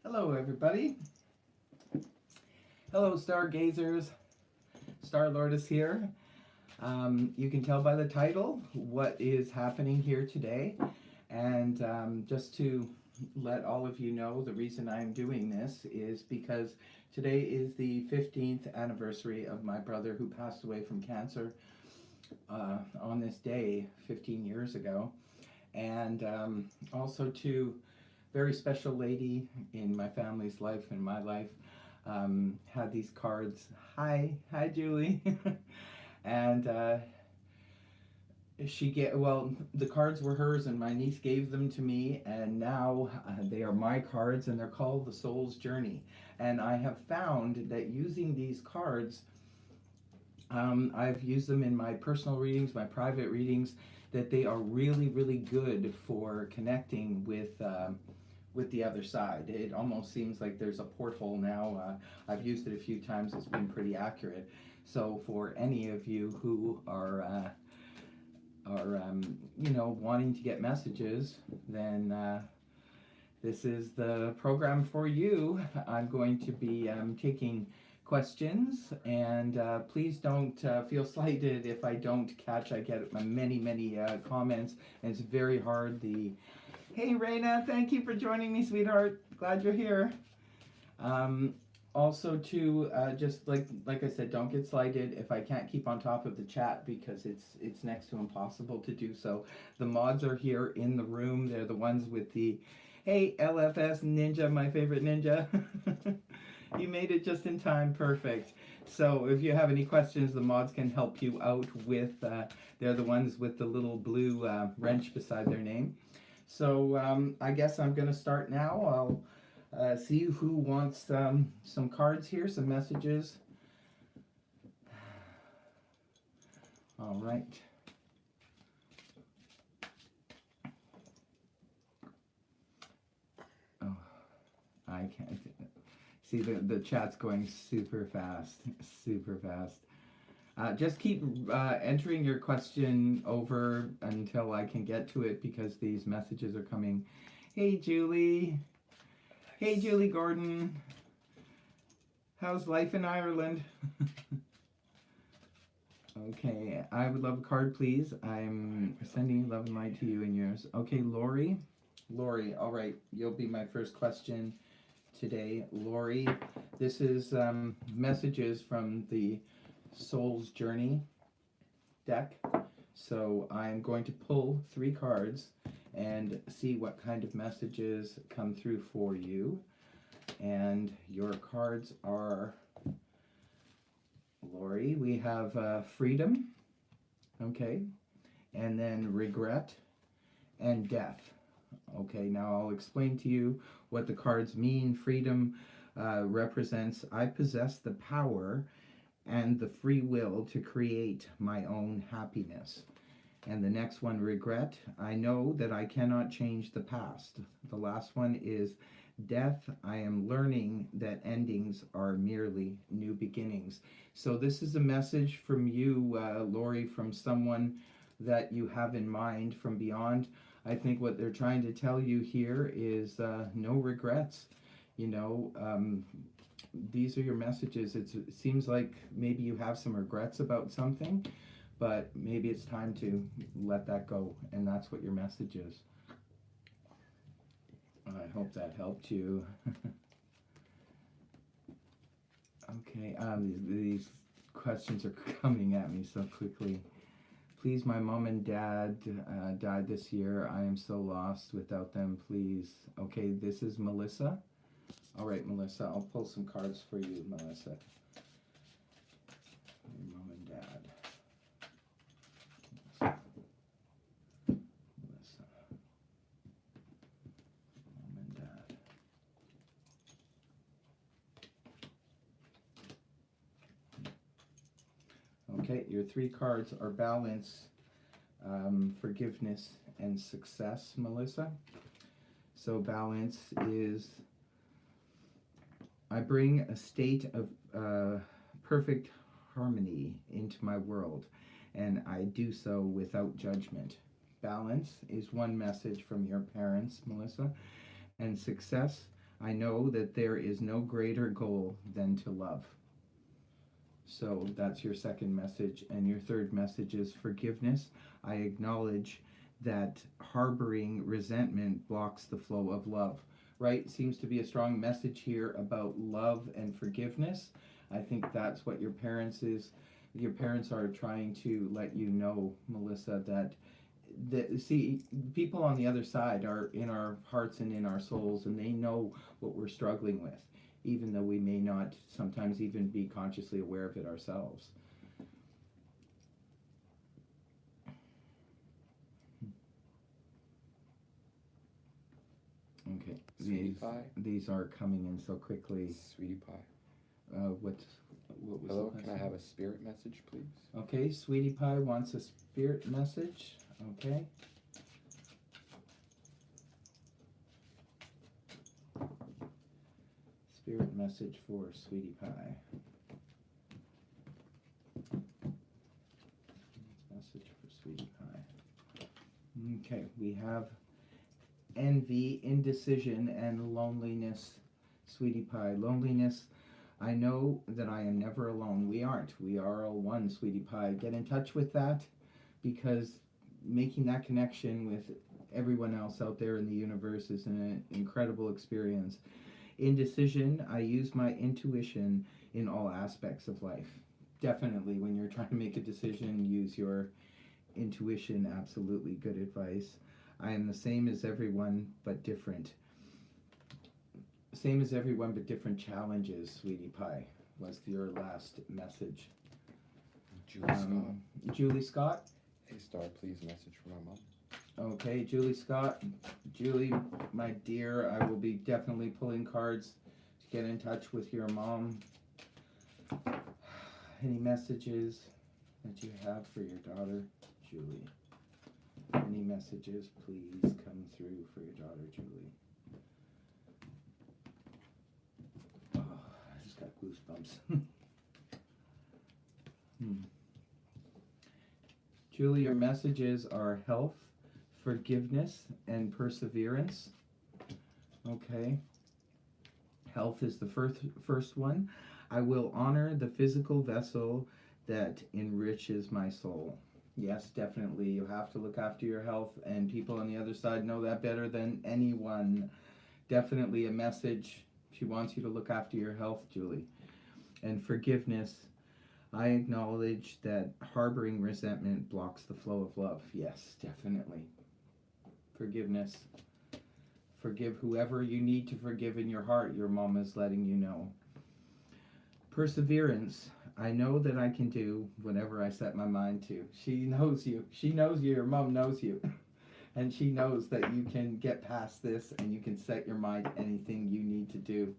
Hello, everybody. Hello, stargazers. Star Lord is here. You can tell by the title what is happening here today. And just to let all of you know, the reason I'm doing this is because today is the 15th anniversary of my brother who passed away from cancer on this day 15 years ago. And also to very special lady in my family's life and my life had these cards. Hi Julie. And the cards were hers and my niece gave them to me, and now they are my cards, and they're called the Soul's Journey. And I have found that using these cards, I've used them in my personal readings, my private readings, that they are really, really good for connecting with the other side. It almost seems like there's a porthole now. I've used it a few times. It's been pretty accurate. So for any of you who are wanting to get messages, then this is the program for you. I'm going to be taking questions, and please don't feel slighted if I don't catch. I get many comments, and it's very hard. Hey Raina, thank you for joining me, sweetheart. Glad you're here. Also to just like I said, don't get slighted if I can't keep on top of the chat, because it's next to impossible to do so. The mods are here in the room. They're the ones with the hey LFS Ninja, my favorite ninja. You made it just in time. Perfect. So if you have any questions, the mods can help you out with they're the ones with the little blue wrench beside their name. So I guess I'm going to start now. I'll see who wants some cards here, some messages. All right. Oh, I can't. See, the chat's going super fast, super fast. Just keep entering your question over until I can get to it, because these messages are coming. Hey, Julie. Hey, Julie Gordon. How's life in Ireland? Okay, I would love a card, please. I'm sending love and light to you and yours. Okay, Laurie. Laurie, all right. You'll be my first question today. Laurie, this is messages from the Soul's Journey deck. So I'm going to pull 3 cards and see what kind of messages come through for you. And your cards are, Laurie, we have freedom, okay, and then regret and death. Okay, now I'll explain to you what the cards mean. Freedom represents I possess the power and the free will to create my own happiness. And the next one, regret, I know that I cannot change the past. The last one is death, I am learning that endings are merely new beginnings. So this is a message from you, Laurie, from someone that you have in mind from beyond. I think what they're trying to tell you here is no regrets. You know, these are your messages. It seems like maybe you have some regrets about something, but maybe it's time to let that go, and that's what your message is. I hope that helped you. Okay, these questions are coming at me so quickly. Please, my mom and dad died this year. I am so lost without them, please. Okay, this is Melissa. All right, Melissa, I'll pull some cards for you, Melissa. Your mom and dad. Melissa. Mom and dad. Okay, your 3 cards are balance, forgiveness, and success, Melissa. So balance is I bring a state of perfect harmony into my world, and I do so without judgment. Balance is one message from your parents, Melissa. And success, I know that there is no greater goal than to love. So that's your second message. And your third message is forgiveness. I acknowledge that harboring resentment blocks the flow of love. Right? Seems to be a strong message here about love and forgiveness. I think that's what your parents are trying to let you know, Melissa, that see, people on the other side are in our hearts and in our souls, and they know what we're struggling with, even though we may not sometimes even be consciously aware of it ourselves. Okay. These are coming in so quickly. Sweetie pie. What was Hello, can I have a spirit message, please? Okay, Sweetie Pie wants a spirit message. Okay. Spirit message for Sweetie Pie. Message for Sweetie Pie. Okay, we have envy, indecision, and loneliness. Sweetie Pie. Loneliness. I know that I am never alone. We aren't. We are all one, Sweetie Pie. Get in touch with that, because making that connection with everyone else out there in the universe is an incredible experience. Indecision, I use my intuition in all aspects of life. Definitely, when you're trying to make a decision, use your intuition. Absolutely good advice. I am the same as everyone, but different. Same as everyone, but different challenges, Sweetie Pie, was your last message. Julie Scott. Julie Scott? Hey, Star, please message for my mom. Okay, Julie Scott. Julie, my dear, I will be definitely pulling cards to get in touch with your mom. Any messages that you have for your daughter, Julie? Any messages, please come through for your daughter, Julie. Oh, I just got goosebumps. Julie, your messages are health, forgiveness, and perseverance. Okay. Health is the first one. I will honor the physical vessel that enriches my soul. Yes, definitely. You have to look after your health, and people on the other side know that better than anyone. Definitely a message. She wants you to look after your health, Julie. And forgiveness. I acknowledge that harboring resentment blocks the flow of love. Yes, definitely. Forgiveness. Forgive whoever you need to forgive in your heart. Your mom is letting you know. Perseverance. I know that I can do whatever I set my mind to. She knows you. She knows you. Your mom knows you. And she knows that you can get past this and you can set your mind to anything you need to do.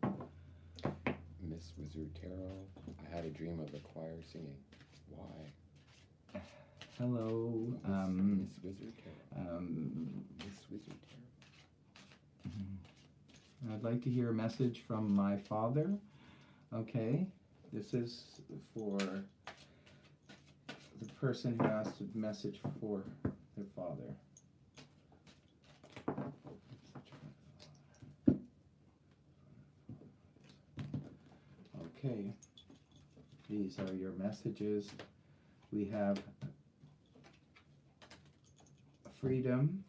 Miss Wizard Tarot, I had a dream of the choir singing. Why? Hello. Miss Wizard Tarot. Miss Wizard Tarot. I'd like to hear a message from my father. Okay. This is for the person who asked a message for their father. Okay, these are your messages. We have freedom.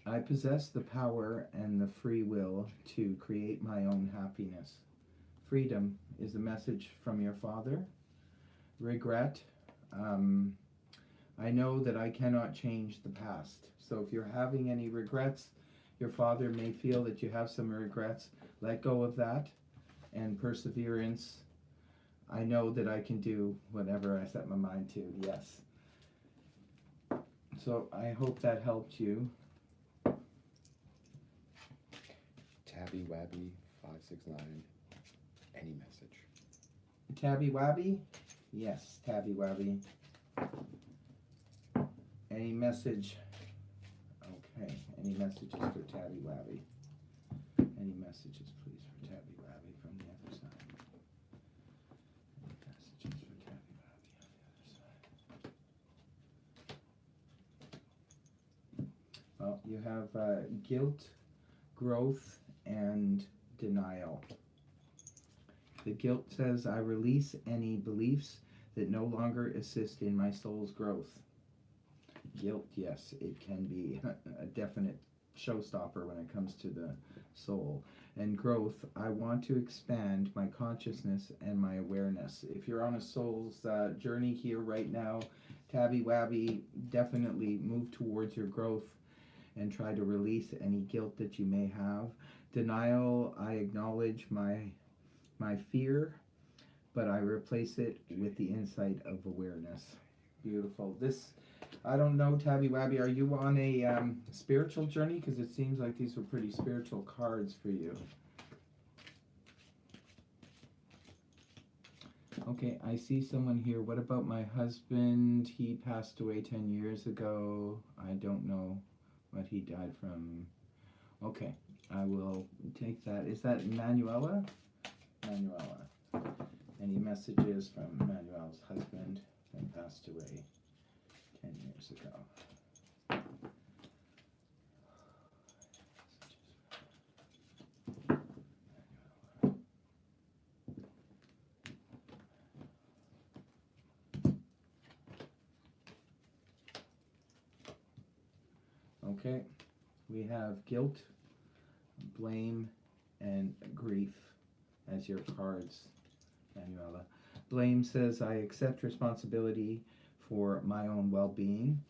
I possess the power and the free will to create my own happiness. Freedom is the message from your father. Regret. I know that I cannot change the past. So if you're having any regrets, your father may feel that you have some regrets. Let go of that. And perseverance. I know that I can do whatever I set my mind to. Yes. So I hope that helped you. Tabby Wabby 569. Any message? Tabby Wabby? Yes, Tabby Wabby. Any message? Okay, any messages for Tabby Wabby? Any messages, please, for Tabby Wabby from the other side? Any messages for Tabby Wabby on the other side? Well, You have guilt, growth, and denial. The guilt says, I release any beliefs that no longer assist in my soul's growth. Guilt, yes, it can be a definite showstopper when it comes to the soul. And growth, I want to expand my consciousness and my awareness. If you're on a soul's journey here right now, Tabby Wabby, definitely move towards your growth and try to release any guilt that you may have. Denial, I acknowledge my fear, but I replace it with the insight of awareness. Beautiful. This, I don't know, Tabby Wabby, are you on a spiritual journey? Because it seems like these were pretty spiritual cards for you. Okay, I see someone here. What about my husband? He passed away 10 years ago. I don't know what he died from. Okay, I will take that. Is that Manuela? Manuela. Any messages from Manuela's husband that passed away 10 years ago? Okay, we have guilt, blame, and grief as your cards, Manuela. Blame says, I accept responsibility for my own well-being.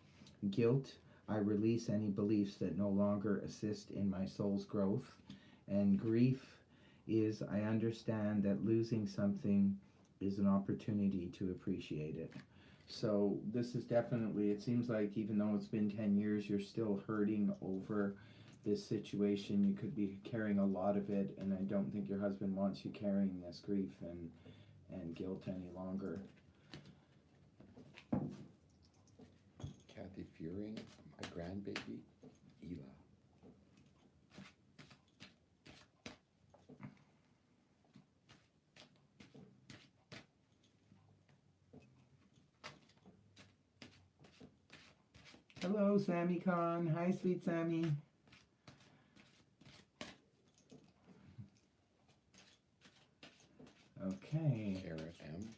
Guilt, I release any beliefs that no longer assist in my soul's growth. And grief is, I understand that losing something is an opportunity to appreciate it. So this is definitely, it seems like even though it's been 10 years, you're still hurting over this situation. You could be carrying a lot of it, and I don't think your husband wants you carrying this grief and guilt any longer. Kathy Fearing, my grandbaby, Ela. Hello, Sammy Khan. Hi, sweet Sammy. Okay. Kara M.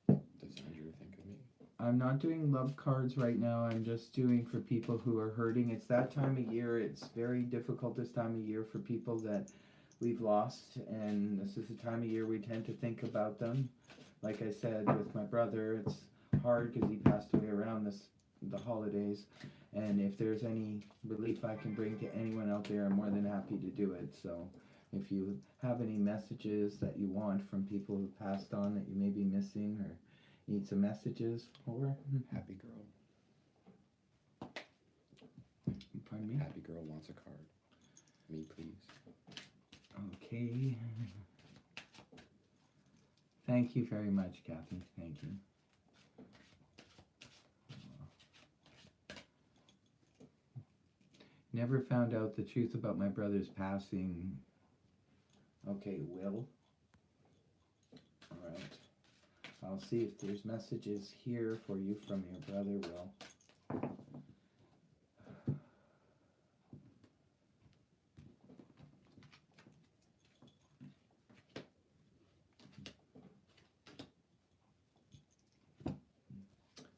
Does Andrew think of me? I'm not doing love cards right now. I'm just doing for people who are hurting. It's that time of year. It's very difficult this time of year for people that we've lost, and this is the time of year we tend to think about them. Like I said, with my brother, it's hard because he passed away around the holidays, and if there's any relief I can bring to anyone out there, I'm more than happy to do it. So if you have any messages that you want from people who passed on that you may be missing or need some messages for. Happy girl. Pardon me? Happy girl wants a card. Me, please. Okay. Thank you very much, Kathy. Thank you. Never found out the truth about my brother's passing. Okay, Will. All right. I'll see if there's messages here for you from your brother, Will.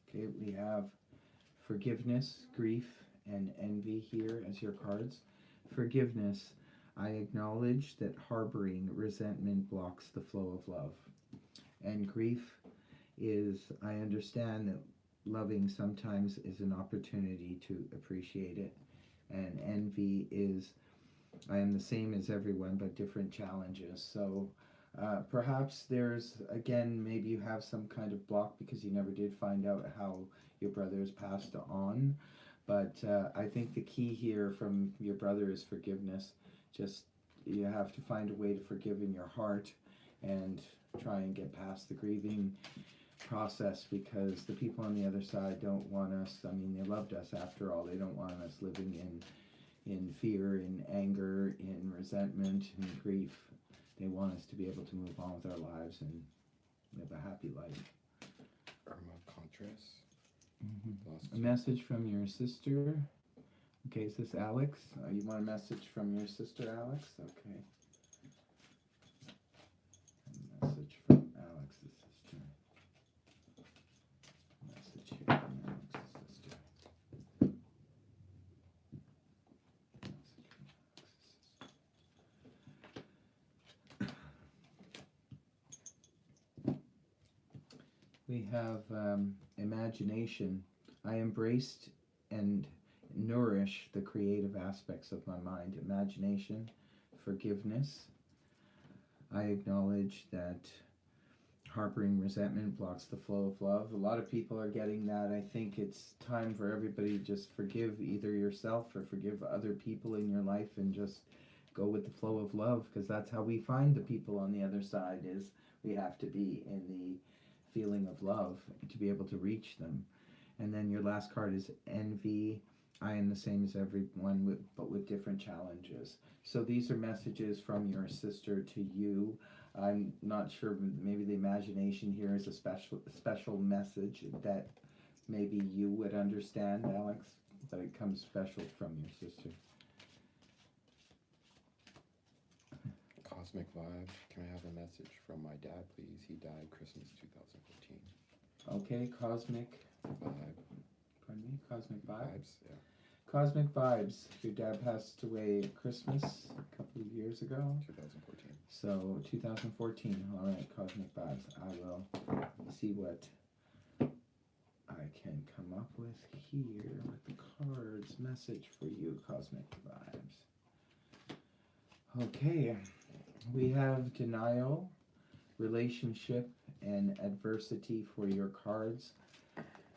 Okay, we have forgiveness, grief, and envy here as your cards. Forgiveness, I acknowledge that harboring resentment blocks the flow of love. And grief is, I understand that loving sometimes is an opportunity to appreciate it. And envy is, I am the same as everyone, but different challenges. So perhaps there's, again, maybe you have some kind of block because you never did find out how your brother's passed on. But I think the key here from your brother is forgiveness. Just, you have to find a way to forgive in your heart and try and get past the grieving process, because the people on the other side don't want us, I mean, they loved us after all. They don't want us living in fear, in anger, in resentment, in grief. They want us to be able to move on with our lives and live a happy life. Irma Contras, Lost A message from your sister. Okay, is this Alex? You want a message from your sister, Alex? Okay. A message from Alex's sister. Message here from Alex's sister. We have imagination. I embraced and nourish the creative aspects of my mind. Imagination, forgiveness. I acknowledge that harboring resentment blocks the flow of love. A lot of people are getting that. I think it's time for everybody to just forgive either yourself or forgive other people in your life and just go with the flow of love, because that's how we find the people on the other side. Is we have to be in the feeling of love to be able to reach them. And then your last card is envy. I am the same as everyone, but with different challenges. So these are messages from your sister to you. I'm not sure, maybe the imagination here is a special message that maybe you would understand, Alex, but it comes special from your sister. Cosmic vibe. Can I have a message from my dad, please? He died Christmas 2014. Okay, cosmic Vibe. pardon me, cosmic vibe. Vibes, yeah. Cosmic vibes. Your dad passed away at Christmas a couple of years ago. 2014. So 2014. All right, cosmic vibes. I will see what I can come up with here with the cards. Message for you, cosmic vibes. Okay, we have denial, relationship, and adversity for your cards.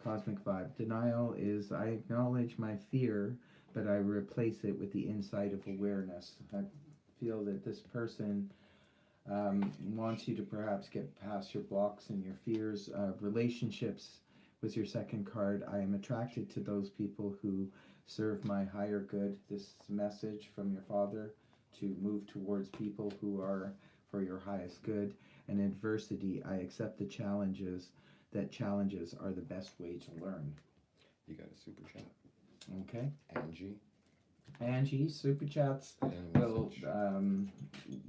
Cosmic vibe. Denial is I acknowledge my fear, but I replace it with the insight of awareness. I feel that this person wants you to perhaps get past your blocks and your fears. Relationships was your second card. I am attracted to those people who serve my higher good. This message from your father to move towards people who are for your highest good. And adversity, I accept the challenges, that challenges are the best way to learn. You got a super chat. Okay. Angie, super chats and a message.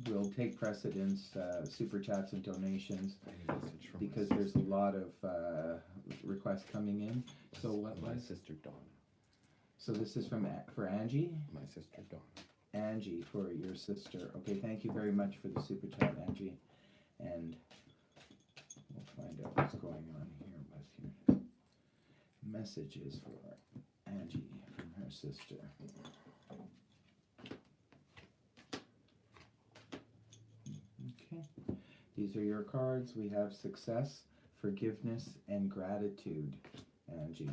will take precedence, super chats and donations, Any message from because my there's a lot of requests coming in. So what my was? sister Donna. So this is for Angie? My sister Donna. Angie, for your sister. Okay, thank you very much for the super chat, Angie. And we'll find out what's going on here with your messages for Angie from her sister. Okay, these are your cards. We have success, forgiveness, and gratitude, Angie.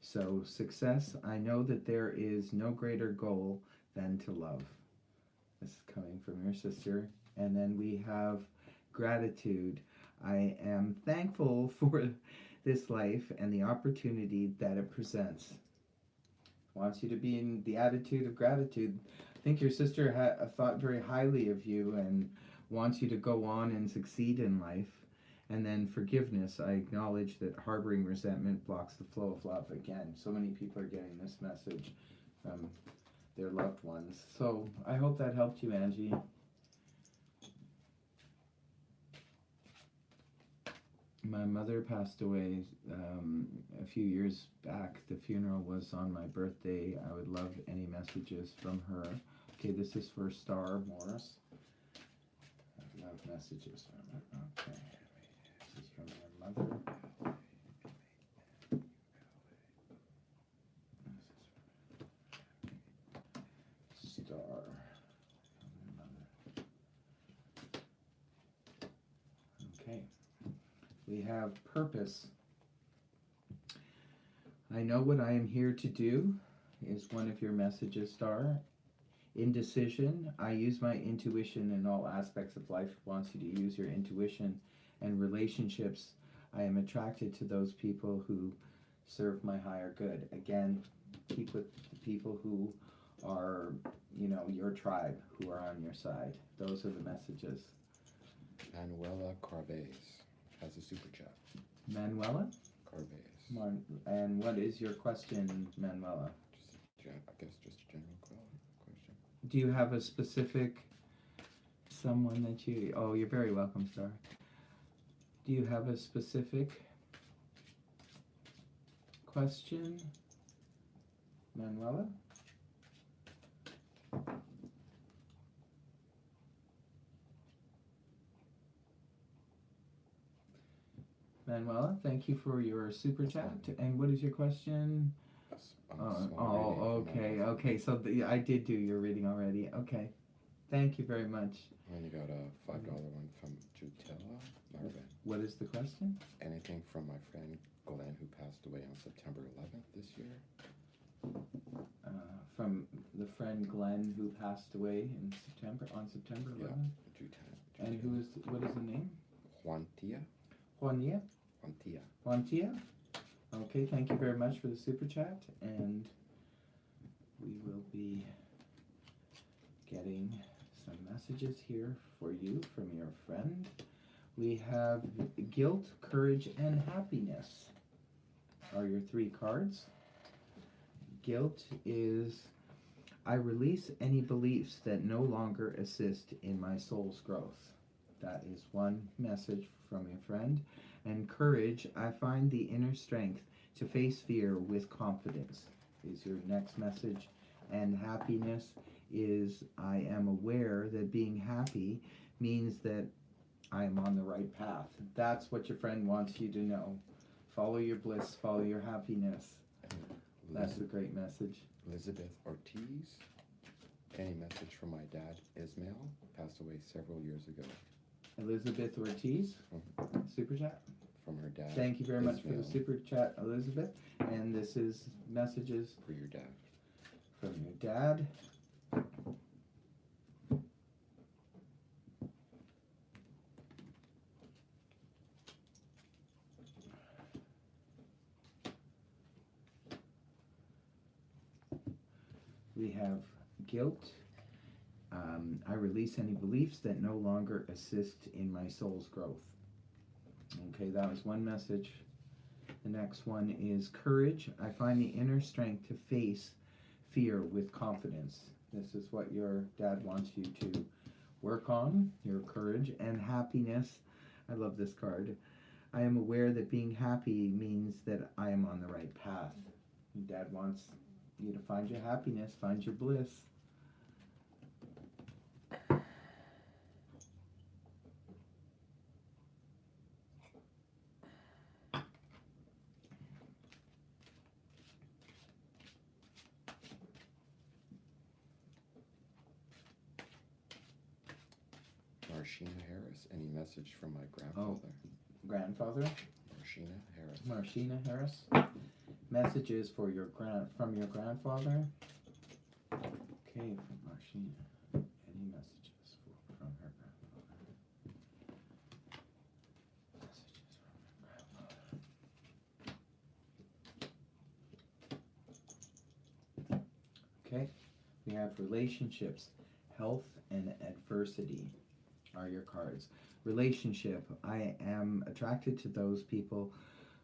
So success, I know that there is no greater goal than to love. This is coming from your sister. And then we have gratitude. I am thankful for this life and the opportunity that it presents. Wants you to be in the attitude of gratitude. I think your sister thought very highly of you and wants you to go on and succeed in life. And then forgiveness. I acknowledge that harboring resentment blocks the flow of love. Again, so many people are getting this message from their loved ones. So I hope that helped you, Angie. My mother passed away a few years back. The funeral was on my birthday. I would love any messages from her. Okay, this is for Star Morris. I love messages from her. Okay. This is from my mother. Star. Okay. We have purpose. I know what I am here to do is one of your messages, Star. Indecision. I use my intuition in all aspects of life. Wants you to use your intuition. And relationships. I am attracted to those people who serve my higher good. Again, keep with the people who are, your tribe, who are on your side. Those are the messages. Manuela Carvez has a super chat. Manuela? Carvez. And what is your question, Manuela? I guess just a general question. Do you have a specific someone that you... Oh, you're very welcome, Star. Do you have a specific question, Manuela? Manuela, thank you for your super chat. And what is your question? Okay. So I did do your reading already. Okay. Thank you very much. I only got a $5 one from Jutella Marvin. What is the question? Anything from my friend Glenn, who passed away on September 11th this year? From the friend Glenn who passed away on September 11th? Yeah, Jutella. And what is the name? Juantia. Juania? Juantia? Okay, thank you very much for the super chat, and we will be getting some messages here for you from your friend. We have guilt, courage, and happiness are your 3 cards. Guilt is, I release any beliefs that no longer assist in my soul's growth. That is one message from your friend. And courage, I find the inner strength to face fear with confidence, is your next message. And happiness is, I am aware that being happy means that I am on the right path. That's what your friend wants you to know. Follow your bliss, follow your happiness. That's a great message. Elizabeth Ortiz, any message from my dad, Ismail, passed away several years ago. Elizabeth Ortiz, super chat. From her dad. Thank you very much for the super chat, Elizabeth. And this is messages for your dad. From your dad. We have guilt. I release any beliefs that no longer assist in my soul's growth. Okay, that was one message. The next one is courage. I find the inner strength to face fear with confidence. This is what your dad wants you to work on, your courage. And happiness. I love this card. I am aware that being happy means that I am on the right path. Your dad wants you to find your happiness, find your bliss. Marshina Harris, any message from my grandfather? Grandfather? Marshina Harris. Marshina Harris. Messages for from your grandfather. Okay, from Marshina. Any messages from her grandfather? Messages from her grandfather. Okay, we have relationships, health, and adversity are your cards. Relationship, I am attracted to those people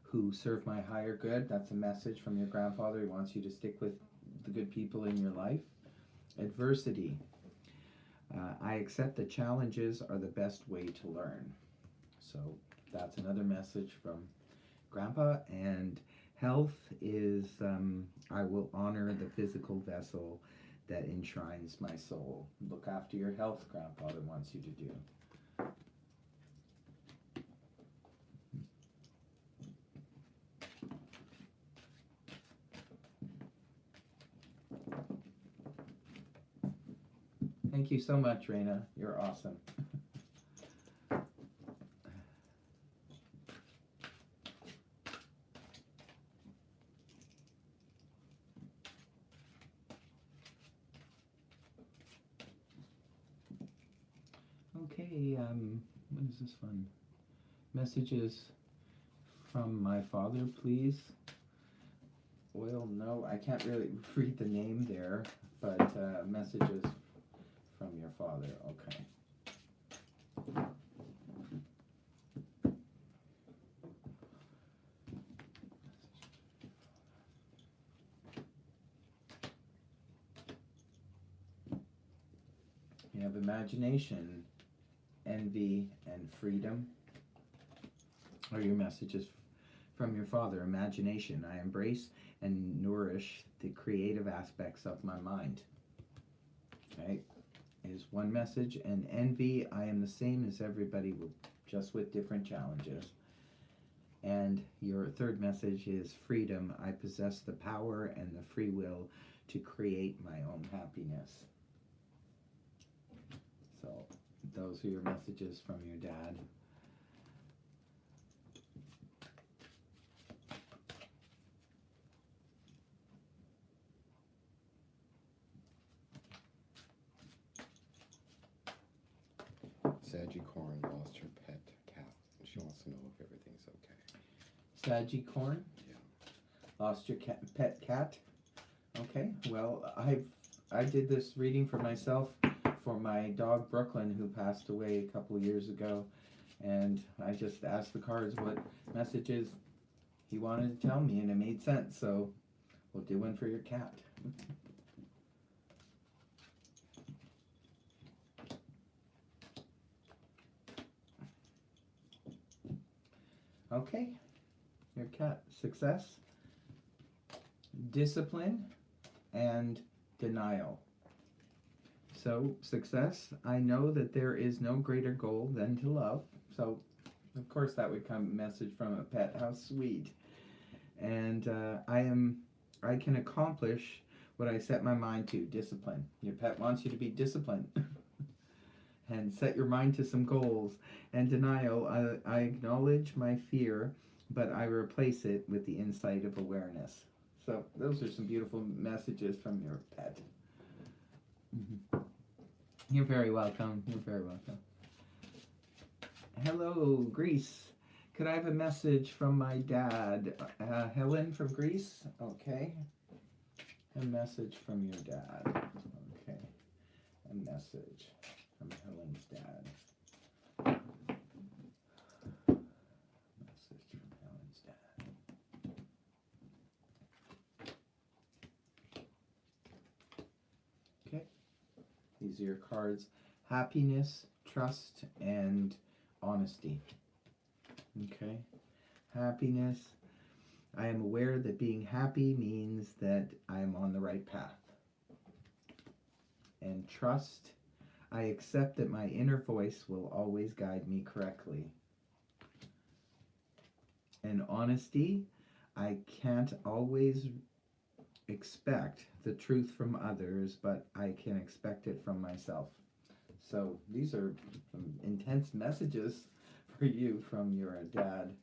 who serve my higher good. That's a message from your grandfather. He wants you to stick with the good people in your life. Adversity, I accept that challenges are the best way to learn. So that's another message from Grandpa. And health is, I will honor the physical vessel that enshrines my soul. Look after your health, Grandfather wants you to do. Thank you so much, Raina. You're awesome. Okay, what is this one? Messages from my father, please. Oil, no, I can't really read the name there, but messages from your father, okay. You have imagination, envy, and freedom. Or your messages from your father. Imagination. I embrace and nourish the creative aspects of my mind. Okay, is one message. And envy, I am the same as everybody, just with different challenges. And your third message is freedom. I possess the power and the free will to create my own happiness. So those are your messages from your dad. Sagicorn lost her pet cat, and she wants to know if everything's okay. Sagicorn? Yeah. Lost your pet cat? Okay, well, I did this reading for myself for my dog Brooklyn, who passed away a couple years ago, and I just asked the cards what messages he wanted to tell me, and it made sense, so we'll do one for your cat. Okay, your cat, success, discipline, and denial. So, success, I know that there is no greater goal than to love. So, of course, that would come a message from a pet. How sweet. And I can accomplish what I set my mind to, discipline. Your pet wants you to be disciplined. And set your mind to some goals. And denial, I acknowledge my fear, but I replace it with the insight of awareness. So those are some beautiful messages from your pet. Mm-hmm. You're very welcome. You're very welcome. Hello, Greece. Could I have a message from my dad? Helen from Greece? Okay. A message from your dad. Okay. A message from Helen's dad. Message from Helen's dad. Okay. These are your cards. Happiness, trust, and honesty. Okay. Happiness. I am aware that being happy means that I am on the right path. And trust. I accept that my inner voice will always guide me correctly. And honesty, I can't always expect the truth from others, but I can expect it from myself. So these are some intense messages for you from your dad.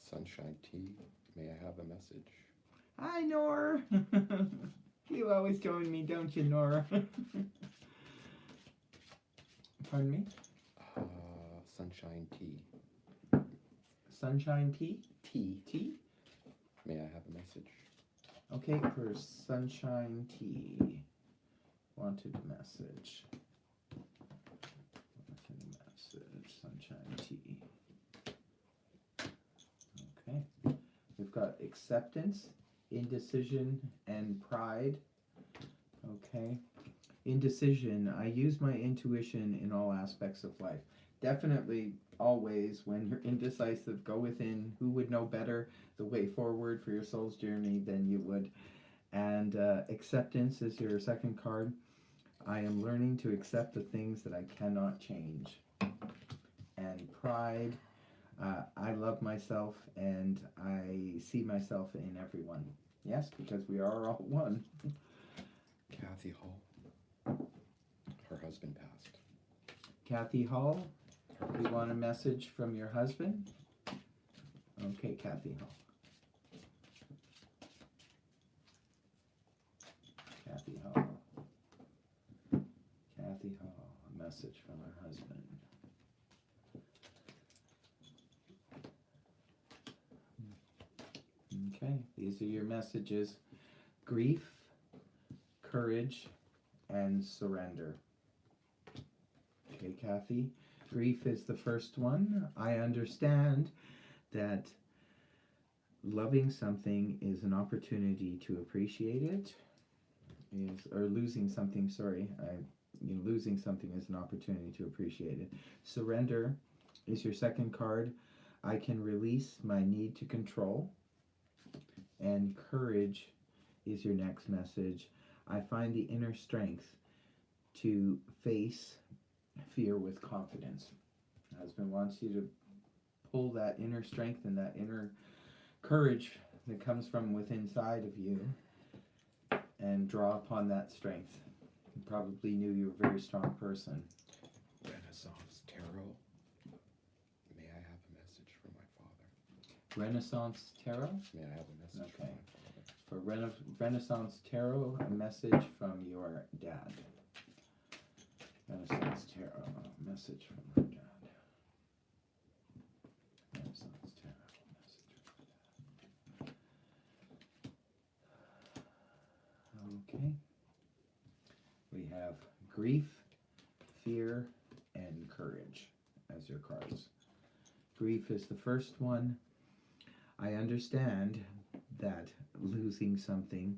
Sunshine Tea, may I have a message? Hi, Nor. You always join me, don't you, Nora? Pardon me? Sunshine Tea. Sunshine tea? Tea. Tea? May I have a message? Okay, for Sunshine Tea. Wanted a message. Wanted a message. Sunshine Tea. Okay. We've got acceptance, indecision, and pride. Okay. Indecision. I use my intuition in all aspects of life. Definitely, always, when you're indecisive, go within. Who would know better the way forward for your soul's journey than you would? And acceptance is your second card. I am learning to accept the things that I cannot change. And pride. I love myself and I see myself in everyone. Yes, because we are all one. Kathy Hall. Her husband passed. Kathy Hall, you want a message from your husband? Okay, Kathy Hall. Kathy Hall. Kathy Hall, a message from her husband. Okay, these are your messages. Grief, courage, and surrender. Okay, Kathy. Grief is the first one. I understand that loving something is an opportunity to appreciate it. Or losing something, sorry. Losing something is an opportunity to appreciate it. Surrender is your second card. I can release my need to control. And courage is your next message. I find the inner strength to face fear with confidence. Husband wants you to pull that inner strength and that inner courage that comes from within inside of you and draw upon that strength. You probably knew you were a very strong person. Renaissance Tarot. May I have a message from my father? Renaissance Tarot? May I have a message from Okay. my father? For Renaissance Tarot, a message from your dad. Renaissance Tarot, a message from your dad. Renaissance Tarot, a message from your dad. Okay. We have grief, fear, and courage as your cards. Grief is the first one. I understand that losing something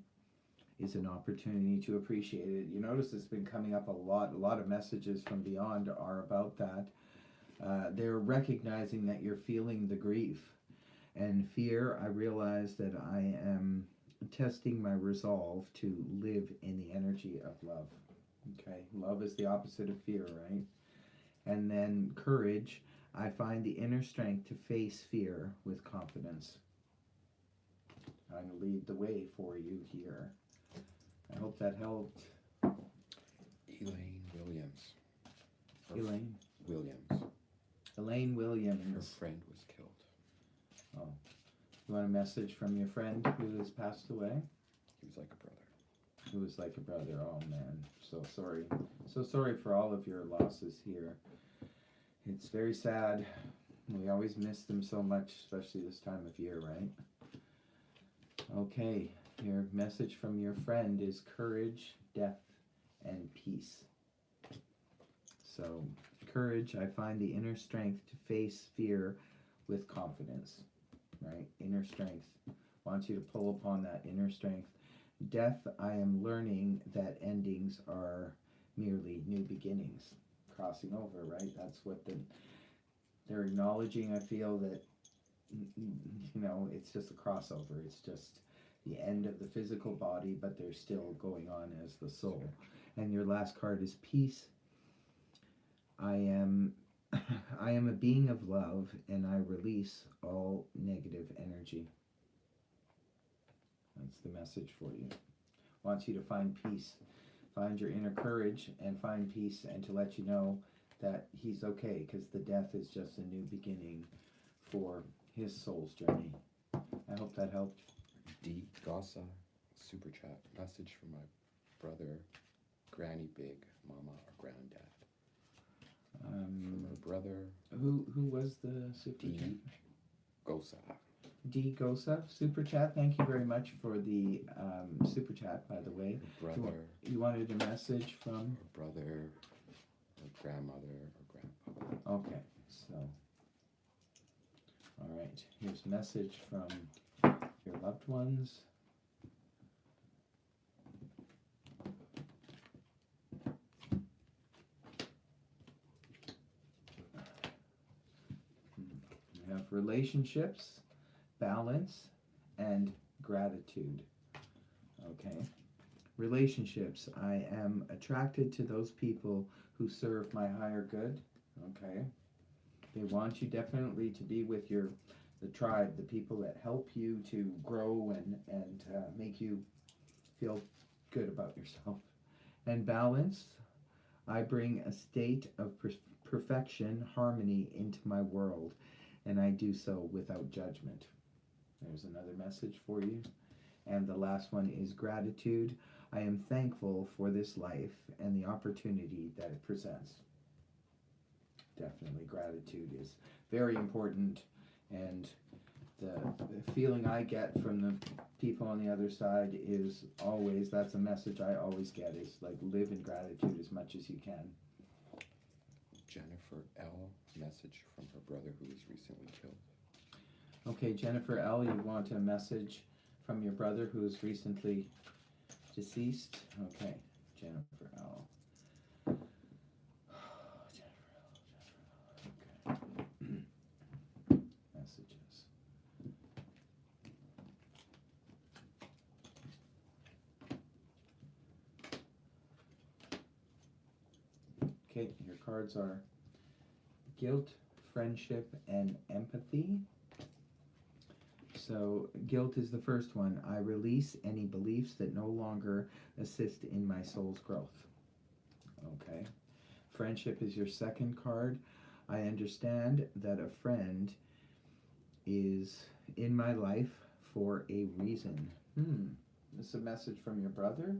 is an opportunity to appreciate it. You notice it's been coming up a lot. A lot of messages from beyond are about that. They're recognizing that you're feeling the grief. And fear, I realize that I am testing my resolve to live in the energy of love. Okay, love is the opposite of fear, right? And then courage, I find the inner strength to face fear with confidence. I'm going to lead the way for you here. I hope that helped. Elaine Williams. Elaine? Williams. Elaine Williams. Her friend was killed. Oh. You want a message from your friend who has passed away? He was like a brother. Who was like a brother. Oh, man. So sorry. So sorry for all of your losses here. It's very sad. We always miss them so much, especially this time of year, right? Okay. Your message from your friend is courage, death, and peace. So, courage, I find the inner strength to face fear with confidence, right? Inner strength. Wants you to pull upon that inner strength. Death, I am learning that endings are merely new beginnings. Crossing over, right? That's what they're acknowledging. I feel that, it's just a crossover. It's just the end of the physical body, but they're still going on as the soul. And your last card is peace. I am a being of love, and I release all negative energy. That's the message for you. Wants you to find peace. Find your inner courage and find peace, and to let you know that he's okay, because the death is just a new beginning for his soul's journey. I hope that helped. D. Gossa, super chat. Message from my brother, Granny Big, Mama or Granddad. From her brother. Who was the super D. chat? Gossa. D. Gossa, super chat. Thank you very much for the super chat, by the way. Her brother. You wanted a message from? Her brother, her grandmother, or grandpa. Okay, so. All right, here's a message from your loved ones. We have relationships, balance, and gratitude. Okay. Relationships. I am attracted to those people who serve my higher good. Okay. They want you definitely to be with the tribe, the people that help you to grow and make you feel good about yourself. And balance. I bring a state of perfection, harmony into my world, and I do so without judgment. There's another message for you. And the last one is gratitude. I am thankful for this life and the opportunity that it presents. Definitely gratitude is very important, and the feeling I get from the people on the other side is always, that's a message I always get, is like live in gratitude as much as you can. Jennifer L. Message from her brother who was recently killed. Okay, Jennifer L., you want a message from your brother who's recently deceased? Okay, Jennifer L. Jennifer L. Okay. Messages. Okay, your cards are guilt, friendship, and empathy. So, guilt is the first one. I release any beliefs that no longer assist in my soul's growth. Okay. Friendship is your second card. I understand that a friend is in my life for a reason. This is a message from your brother.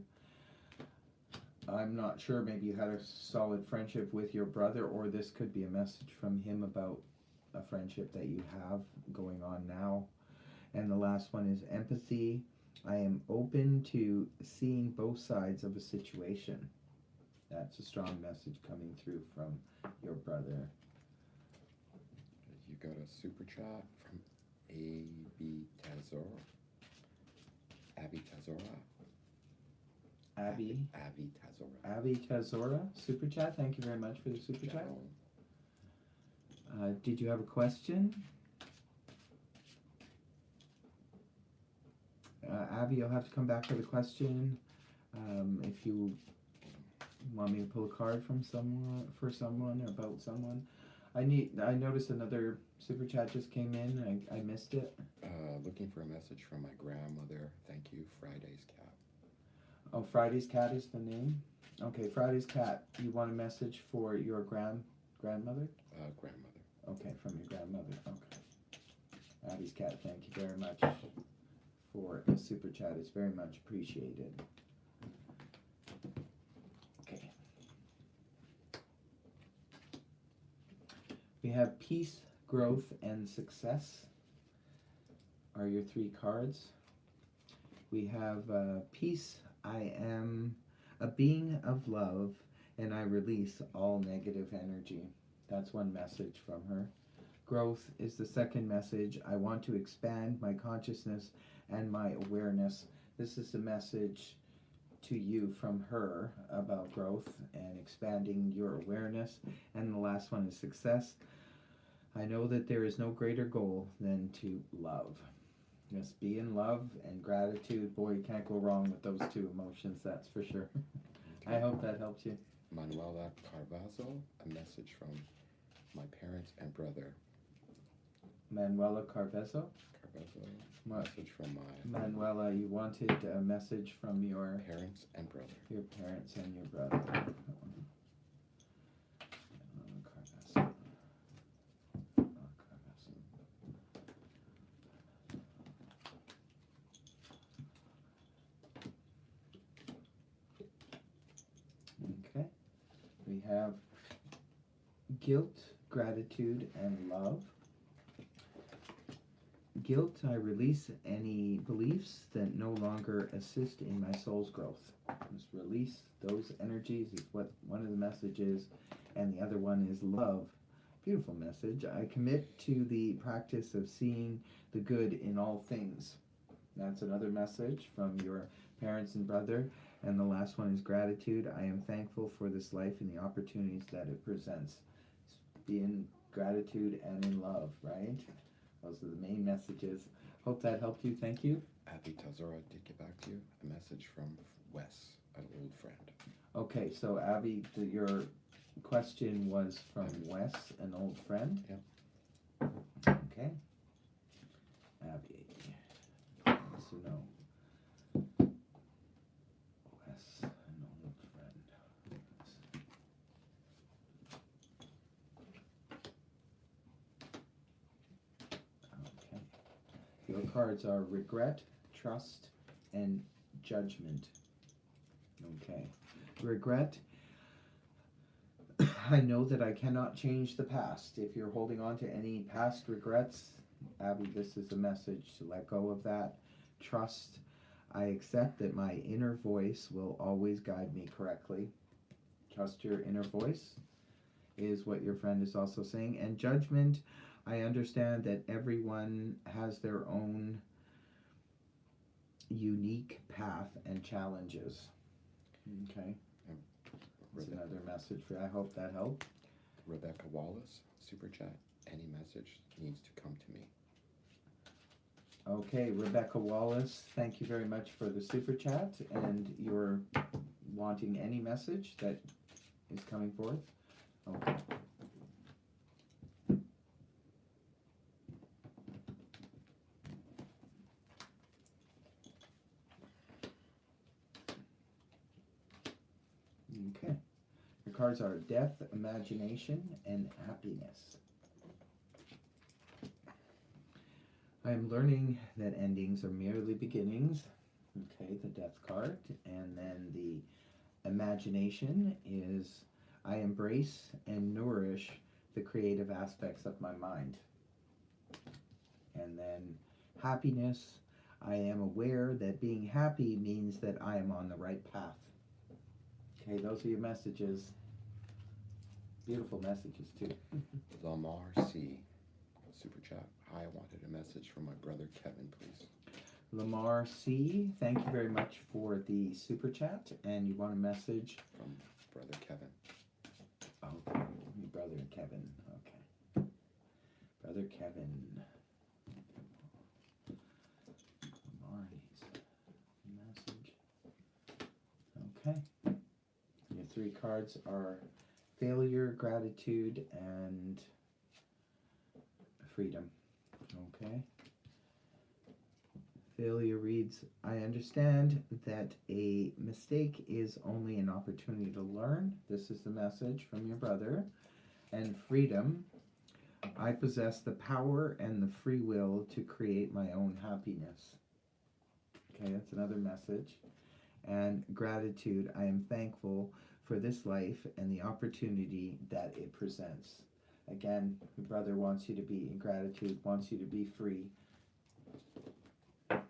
I'm not sure. Maybe you had a solid friendship with your brother, or this could be a message from him about a friendship that you have going on now. And the last one is empathy. I am open to seeing both sides of a situation. That's a strong message coming through from your brother. You got a super chat from Abby Tazora. Abby Tazora. Abby Tazora. Abby Tazora, super chat. Thank you very much for the super chat. Did you have a question? Abby, you'll have to come back with a question. If you want me to pull a card from someone for someone or about someone. I noticed another super chat just came in. I missed it. Looking for a message from my grandmother. Thank you, Friday's cat. Oh, Friday's cat is the name? Okay, Friday's cat. You want a message for your grandmother? Grandmother. Okay, from your grandmother. Okay. Abby's cat, thank you very much for the super chat. It's very much appreciated. Okay. We have peace, growth, and success are your three cards. We have peace. I am a being of love, and I release all negative energy. That's one message from her. Growth is the second message. I want to expand my consciousness and my awareness. This is a message to you from her about growth and expanding your awareness. And the last one is success. I know that there is no greater goal than to love. Just be in love and gratitude. Boy, you can't go wrong with those two emotions, that's for sure. Okay. I hope that helps you. Manuela Carvazo, a message from my parents and brother. Manuela Carvezo. Message from my Manuela, you wanted a message from your parents and brother. Your parents and your brother. Carvezo. Okay. We have guilt, gratitude, and love. Guilt, I release any beliefs that no longer assist in my soul's growth. Just release those energies is what one of the messages, and the other one is love. Beautiful message. I commit to the practice of seeing the good in all things. That's another message from your parents and brother. And the last one is gratitude. I am thankful for this life and the opportunities that it presents. Be in gratitude and in love, right? Those are the main messages. Hope that helped you. Thank you. Abby Tazora did get back to you. A message from Wes, an old friend. Okay, so Abby, your question was from Wes, an old friend? Yep. Okay. Abby. So no. Wes, an old friend. Okay. Your cards are regret, trust, and judgment. Okay. Regret. I know that I cannot change the past. If you're holding on to any past regrets, Abby, this is a message to let go of that. Trust. I accept that my inner voice will always guide me correctly. Trust your inner voice is what your friend is also saying. And judgment. I understand that everyone has their own unique path and challenges. Okay. That's another message for you. I hope that helped. Rebecca Wallace, super chat. Any message needs to come to me. Okay, Rebecca Wallace, thank you very much for the super chat, and you're wanting any message that is coming forth. Okay. Okay. Your cards are death, imagination, and happiness. I am learning that endings are merely beginnings. Okay, the death card. And then the imagination is I embrace and nourish the creative aspects of my mind. And then happiness, I am aware that being happy means that I am on the right path. Okay, those are your messages. Beautiful messages, too. Lamar C, super chat. Hi, I wanted a message from my brother Kevin, please. Lamar C, thank you very much for the super chat. And you want a message? From brother Kevin. Okay, your brother Kevin. Okay. Brother Kevin. Lamar needs a message. Okay. Your three cards are failure, gratitude, and freedom. Okay. Failure reads, I understand that a mistake is only an opportunity to learn. This is the message from your brother. And freedom, I possess the power and the free will to create my own happiness. Okay, that's another message. And gratitude, I am thankful for this life and the opportunity that it presents. Again, your brother wants you to be in gratitude, wants you to be free. And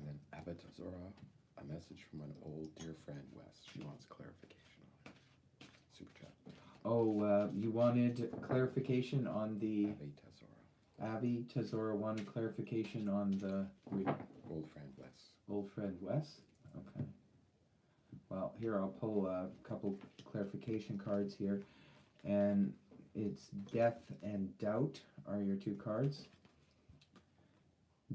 then Abatazora, a message from an old dear friend, Wes. She wants clarification on it. Super chat. Oh, you wanted clarification on the Abatazora. Abby Tazora wanted clarification on the Old friend Wes. old friend Wes. Okay. Well, here I'll pull a couple clarification cards here, and it's death and doubt are your two cards.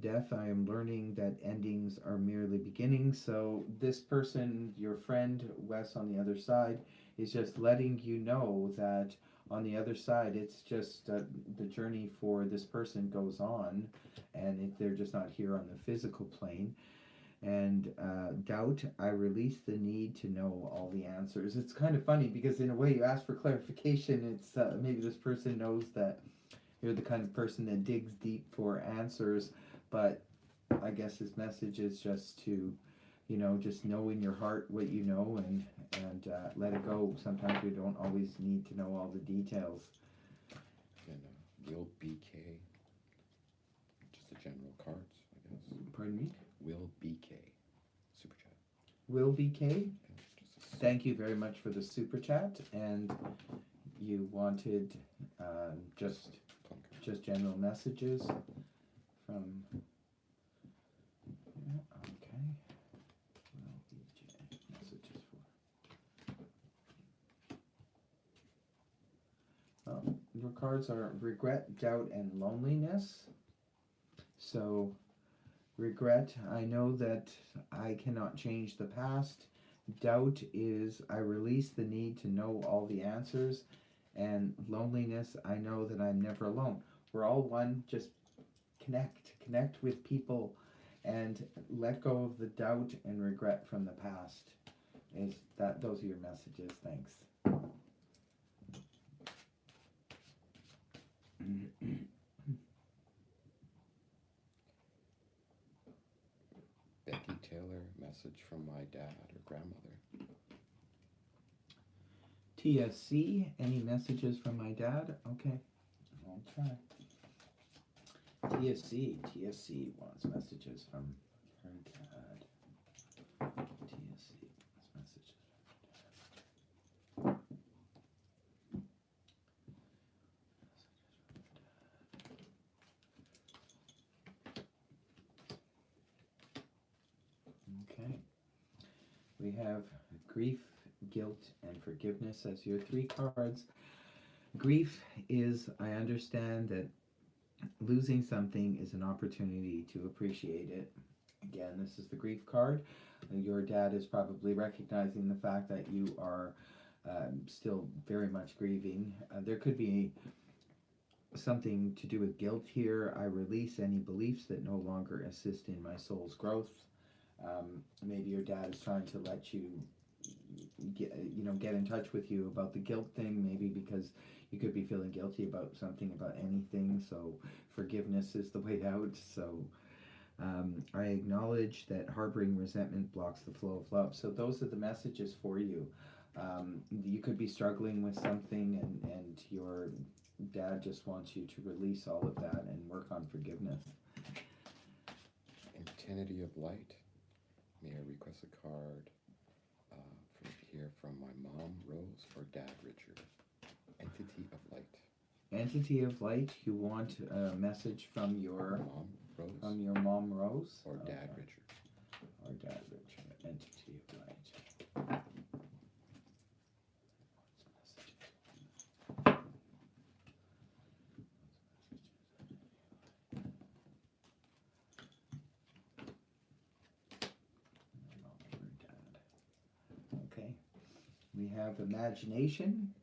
Death, I am learning that endings are merely beginnings. So this person, your friend Wes on the other side, is just letting you know that on the other side, it's just the journey for this person goes on, and they're just not here on the physical plane. And doubt, I release the need to know all the answers. It's kind of funny because in a way you ask for clarification. It's maybe this person knows that you're the kind of person that digs deep for answers, but I guess his message is just to, just know in your heart what you know and let it go. Sometimes we don't always need to know all the details. And Will BK, just the general cards, I guess. Pardon me? Will BK, super chat. Will BK, Just thank you very much for the super chat. And you wanted just general messages from. Yeah, okay. Will BJ messages for. Your cards are regret, doubt, and loneliness. So. Regret, I know that I cannot change the past. Doubt is I release the need to know all the answers. And loneliness, I know that I'm never alone. We're all one, just connect with people and let go of the doubt and regret from the past. Those are your messages. Thanks. Becky Taylor, message from my dad or grandmother. TSC, any messages from my dad? Okay, I'll try. TSC wants messages from her dad. TSC wants messages from her dad. We have grief, guilt, and forgiveness as your 3 cards. Grief is, I understand that losing something is an opportunity to appreciate it. Again, this is the grief card. Your dad is probably recognizing the fact that you are still very much grieving. There could be something to do with guilt here. I release any beliefs that no longer assist in my soul's growth. Maybe your dad is trying to let you get in touch with you about the guilt thing, maybe because you could be feeling guilty about something, about anything. So forgiveness is the way out. So I acknowledge that harboring resentment blocks the flow of love. So those are the messages for you. You could be struggling with something, and your dad just wants you to release all of that and work on forgiveness. Entity of light. May I request a card from my mom, Rose, or dad, Richard? Entity of light. Entity of light. You want a message from your mom, Rose? From your mom, Rose? Or dad, Richard? Or dad, Richard. Entity of light. Okay. We have imagination.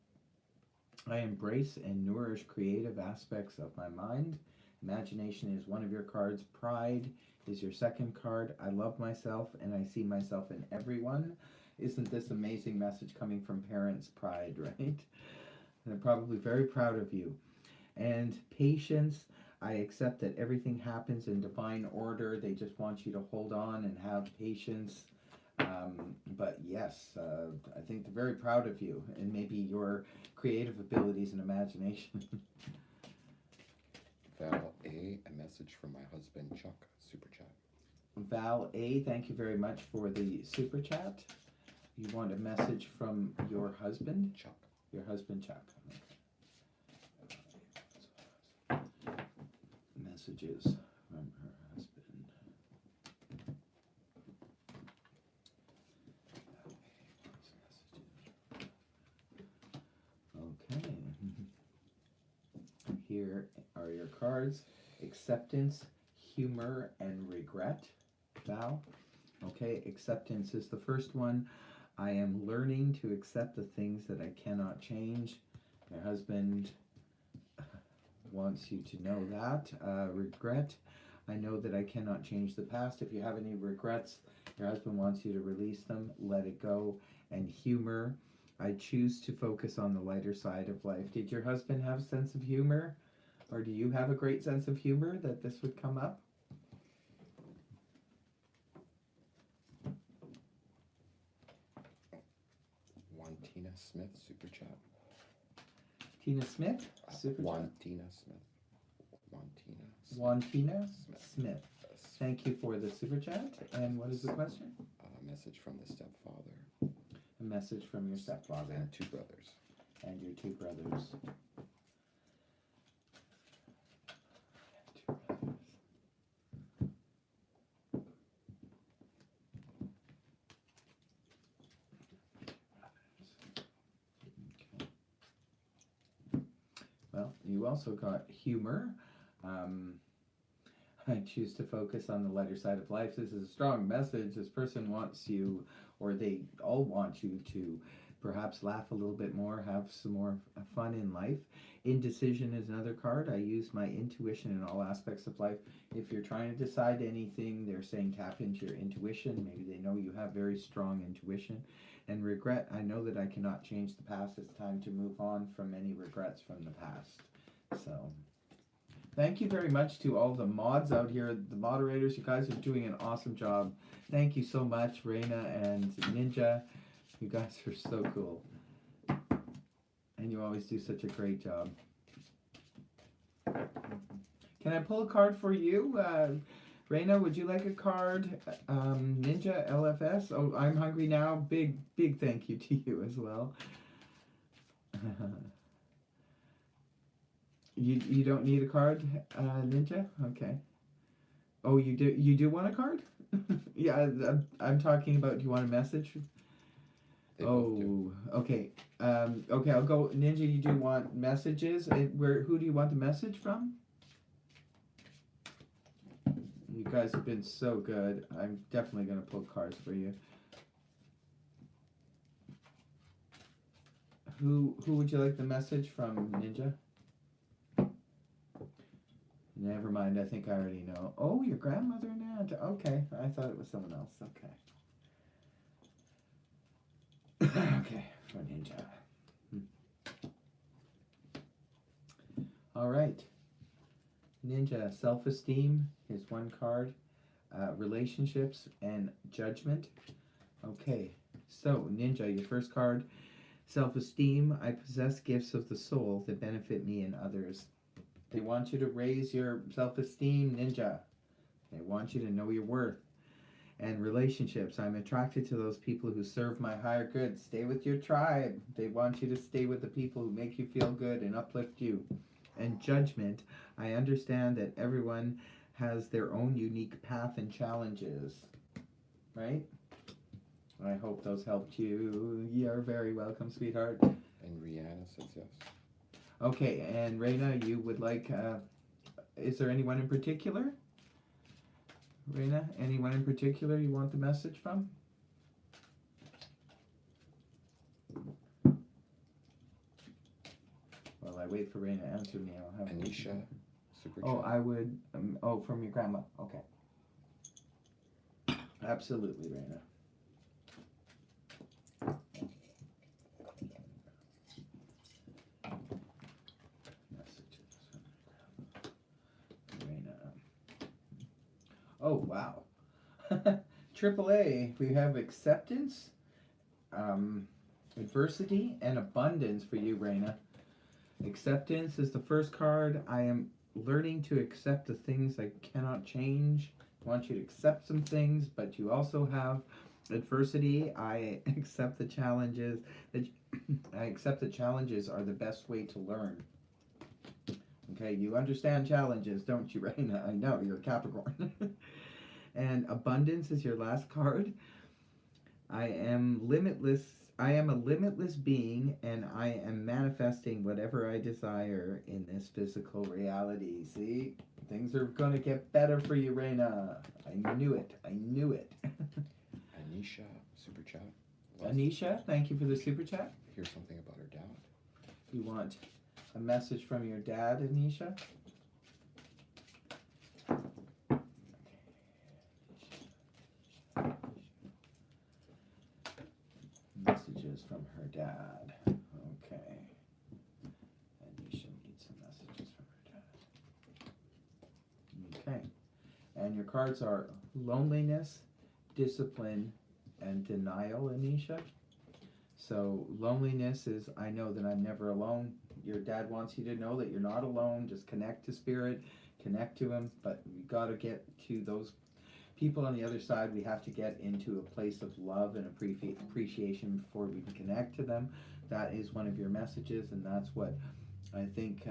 I embrace and nourish creative aspects of my mind. Imagination is one of your cards. Pride is your second card. I love myself and I see myself in everyone. Isn't this amazing message coming from parents? Pride, right? They're probably very proud of you. And patience. I accept that everything happens in divine order. They just want you to hold on and have patience. But yes, I think they're very proud of you and maybe your creative abilities and imagination. Val A, a message from my husband Chuck, super chat. Val A, thank you very much for the super chat. You want a message from your husband? Chuck. Your husband Chuck. Okay. Messages from her husband. Okay. Here are your cards. Acceptance, humor, and regret. Val. Okay, acceptance is the first one. I am learning to accept the things that I cannot change. Your husband wants you to know that. Regret. I know that I cannot change the past. If you have any regrets, your husband wants you to release them, let it go. And humor. I choose to focus on the lighter side of life. Did your husband have a sense of humor? Or do you have a great sense of humor that this would come up? Tina Smith, super chat. Tina Smith? Super chat. Tina Smith. Wantina Smith. Thank you for the super chat. And what is the question? A message from the stepfather. A message from your stepfather. And 2 brothers. And your 2 brothers. Well, you also got humor. I choose to focus on the lighter side of life. This is a strong message. This person wants you, or they all want you to perhaps laugh a little bit more, have some more fun in life. Indecision is another card. I use my intuition in all aspects of life. If you're trying to decide anything, they're saying tap into your intuition. Maybe they know you have very strong intuition. And regret, I know that I cannot change the past. It's time to move on from any regrets from the past. So thank you very much to all the mods out here, the moderators. You guys are doing an awesome job. Thank you so much, Reina and Ninja. You guys are so cool. And you always do such a great job. Can I pull a card for you? Reina, would you like a card? Ninja, LFS. Oh, I'm hungry now. Big thank you to you as well. You don't need a card, Ninja? Okay. Oh, you do want a card? Yeah, I'm talking about. Do you want a message? They both do. Oh, okay. Okay, I'll go. Ninja, you do want messages? Where? Who do you want the message from? You guys have been so good. I'm definitely gonna pull cards for you. Who would you like the message from, Ninja? Never mind. I think I already know. Oh, your grandmother and aunt. Okay, I thought it was someone else. Okay. Okay, for Ninja. All right. Ninja, self-esteem is one card. Relationships and judgment. Okay. So, Ninja, your first card. Self-esteem. I possess gifts of the soul that benefit me and others. They want you to raise your self-esteem, Ninja. They want you to know your worth. And relationships. I'm attracted to those people who serve my higher good. Stay with your tribe. They want you to stay with the people who make you feel good and uplift you. And judgment. I understand that everyone has their own unique path and challenges. Right? I hope those helped you. You're very welcome, sweetheart. And Rihanna says yes. Okay, and Reina, you would like. Is there anyone in particular? Reina, anyone in particular you want the message from? While I wait for Reina to answer me, I'll have. Anisha, super Oh, chat. I would. From your grandma. Okay. Absolutely, Reina. Messages from Reina. Oh, wow. AAA, we have acceptance, adversity, and abundance for you, Reina. Acceptance is the first card. I am learning to accept the things I cannot change. I want you to accept some things, but you also have adversity. I accept the challenges. That I accept the challenges are the best way to learn. Okay, you understand challenges, don't you, Reina? I know you're a Capricorn. And abundance is your last card. I am limitless. I am a limitless being, and I am manifesting whatever I desire in this physical reality. See, things are gonna get better for you, Reina. I knew it. I knew it. Anisha, super chat. Anisha, thank you for the super chat. Hear something about her dad. You want a message from your dad, Anisha? Messages from her dad. Okay. Anisha needs some messages from her dad. Okay. And your cards are loneliness, discipline, and denial, Anisha. So loneliness is, I know that I'm never alone. Your dad wants you to know that you're not alone. Just connect to spirit, connect to him. But we got to get to those people on the other side. We have to get into a place of love and appreciation before we can connect to them. That is one of your messages, and that's what I think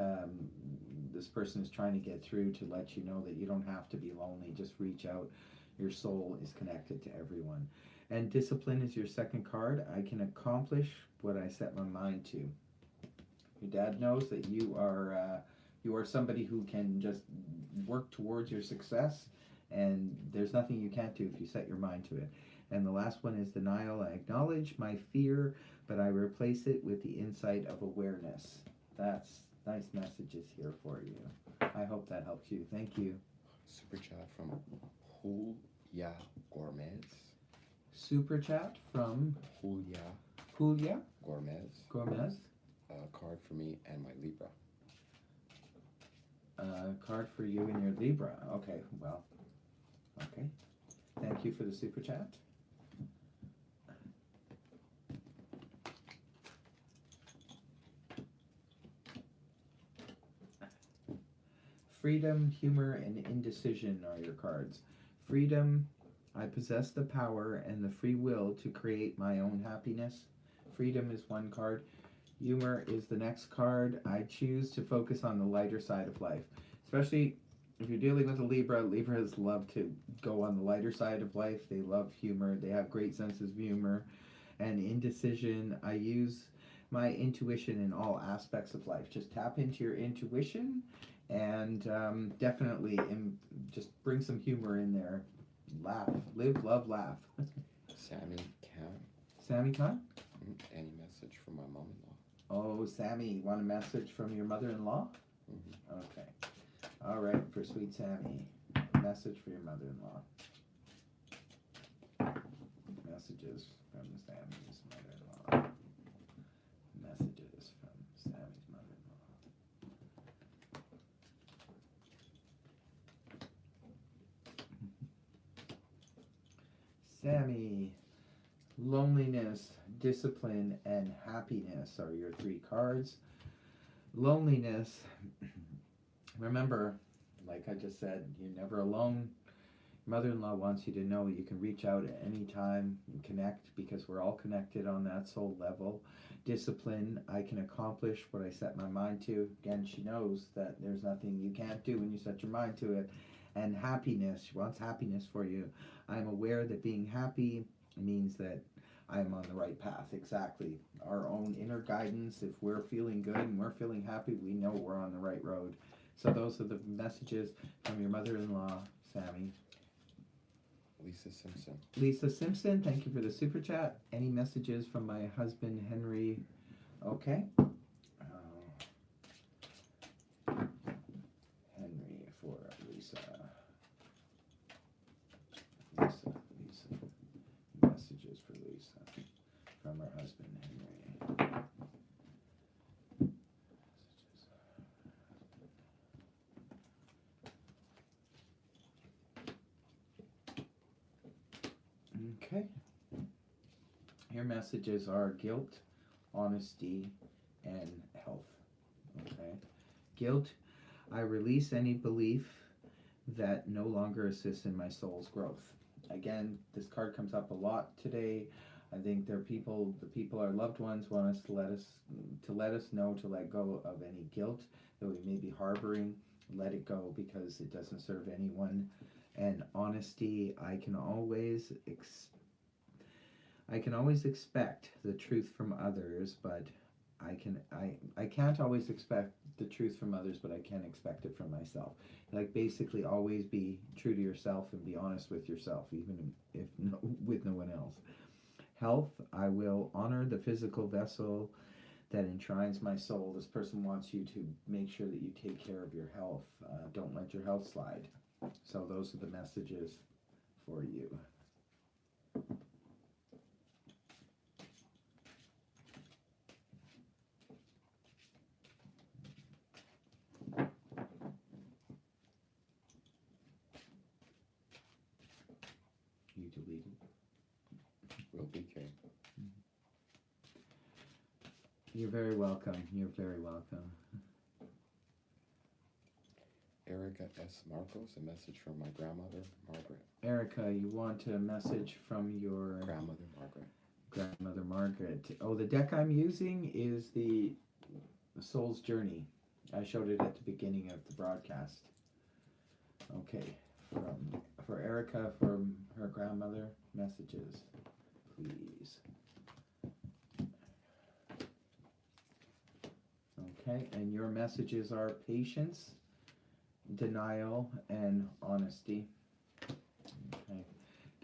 this person is trying to get through, to let you know that you don't have to be lonely. Just reach out. Your soul is connected to everyone. And discipline is your second card. I can accomplish what I set my mind to. Your dad knows that you are somebody who can just work towards your success, and there's nothing you can't do if you set your mind to it. And the last one is denial. I acknowledge my fear, but I replace it with the insight of awareness. That's nice messages here for you. I hope that helps you. Thank you. Super chat from Julia Gomez. Super chat from Julia Gomez. Card for me and my Libra. Card for you and your Libra. Okay, well, okay. Thank you for the super chat. Freedom, humor, and indecision are your cards. Freedom, I possess the power and the free will to create my own happiness. Freedom is one card. Humor is the next card. I choose to focus on the lighter side of life. Especially if you're dealing with a Libra, Libras love to go on the lighter side of life. They love humor. They have great senses of humor and indecision. I use my intuition in all aspects of life. Just tap into your intuition and definitely just bring some humor in there. Laugh, live, love, laugh. Sammy Khan. Sammy Khan? Any message from my mom-in-law? Oh, Sammy, you want a message from your mother-in-law? Mm-hmm. Okay. All right, for sweet Sammy. Message for your mother-in-law. Messages from Sammy's mother-in-law. Messages from Sammy's mother-in-law. Sammy, loneliness, discipline, and happiness are your 3 cards. Loneliness, remember, like I just said, you're never alone. Mother-in-law wants you to know you can reach out at any time and connect because we're all connected on that soul level. Discipline, I can accomplish what I set my mind to. Again, she knows that there's nothing you can't do when you set your mind to it. And happiness, she wants happiness for you. I'm aware that being happy means that I am on the right path. Exactly. Our own inner guidance, if we're feeling good and we're feeling happy, we know we're on the right road. So those are the messages from your mother-in-law, Sammy. Lisa Simpson. Lisa Simpson, thank you for the super chat. Any messages from my husband, Henry? Okay. Henry for Lisa. Lisa. Messages for Lisa from her husband, Henry. Okay. Your messages are guilt, honesty, and health. Okay. Guilt, I release any belief that no longer assists in my soul's growth. Again, this card comes up a lot today. I think the people, our loved ones, want us to let us know to let go of any guilt that we may be harboring. Let it go because it doesn't serve anyone. And honesty, I can always expect the truth from others, but I can't always expect the truth from others, but I can expect it from myself. Like basically always be true to yourself and be honest with yourself, even if with no one else. Health, I will honor the physical vessel that enshrines my soul. This person wants you to make sure that you take care of your health. Don't let your health slide. So those are the messages for you. You deleted. Will BK. You're very welcome. You're very welcome. Erica S. Marcos, a message from my grandmother, Margaret. Erica, you want a message from your Grandmother, Margaret. Grandmother Margaret. Oh, the deck I'm using is the Soul's Journey. I showed it at the beginning of the broadcast. Okay, for Erica, from her grandmother, messages, please. Okay, and your messages are patience, denial, and honesty. Okay.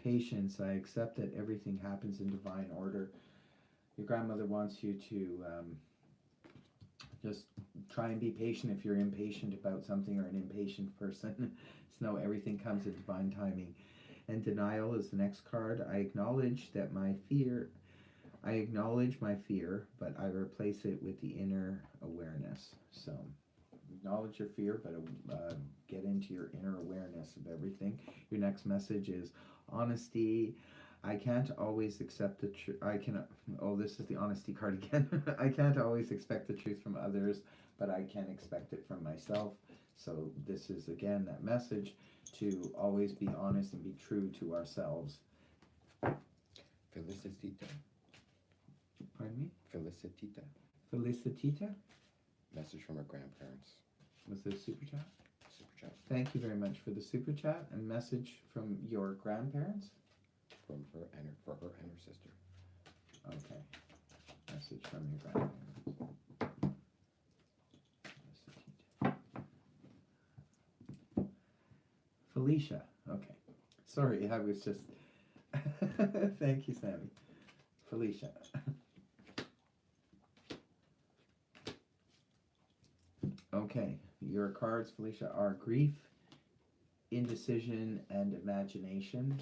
Patience, I accept that everything happens in divine order. Your grandmother wants you to just try and be patient if you're impatient about something or an impatient person. Just know everything comes in divine timing. And denial is the next card. I acknowledge my fear, but I replace it with the inner awareness. So acknowledge your fear, but get into your inner awareness of everything. Your next message is honesty. I can't always accept the truth. This is the honesty card again. I can't always expect the truth from others, but I can expect it from myself. So this is again that message to always be honest and be true to ourselves. Felicitita. Pardon me? chat. Thank you very much for the super chat. And message from your grandparents. From her and for her and her sister. Okay. Message from your grandparents. Felicia. Okay. Sorry, I was just. Thank you, Sammy. Felicia. Okay. Your cards, Felicia, are grief, indecision, and imagination.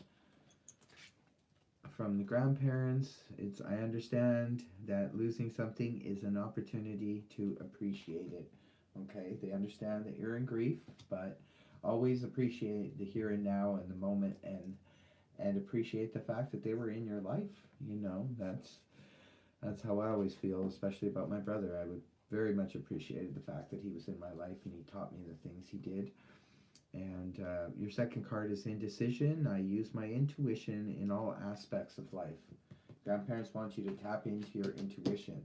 From the grandparents, it's I understand that losing something is an opportunity to appreciate it. Okay, they understand that you're in grief, but always appreciate the here and now and the moment, and appreciate the fact that they were in your life. You know, that's how I always feel, especially about my brother. I would very much appreciated the fact that he was in my life and he taught me the things he did. And your second card is indecision. I use my intuition in all aspects of life. Grandparents want you to tap into your intuition.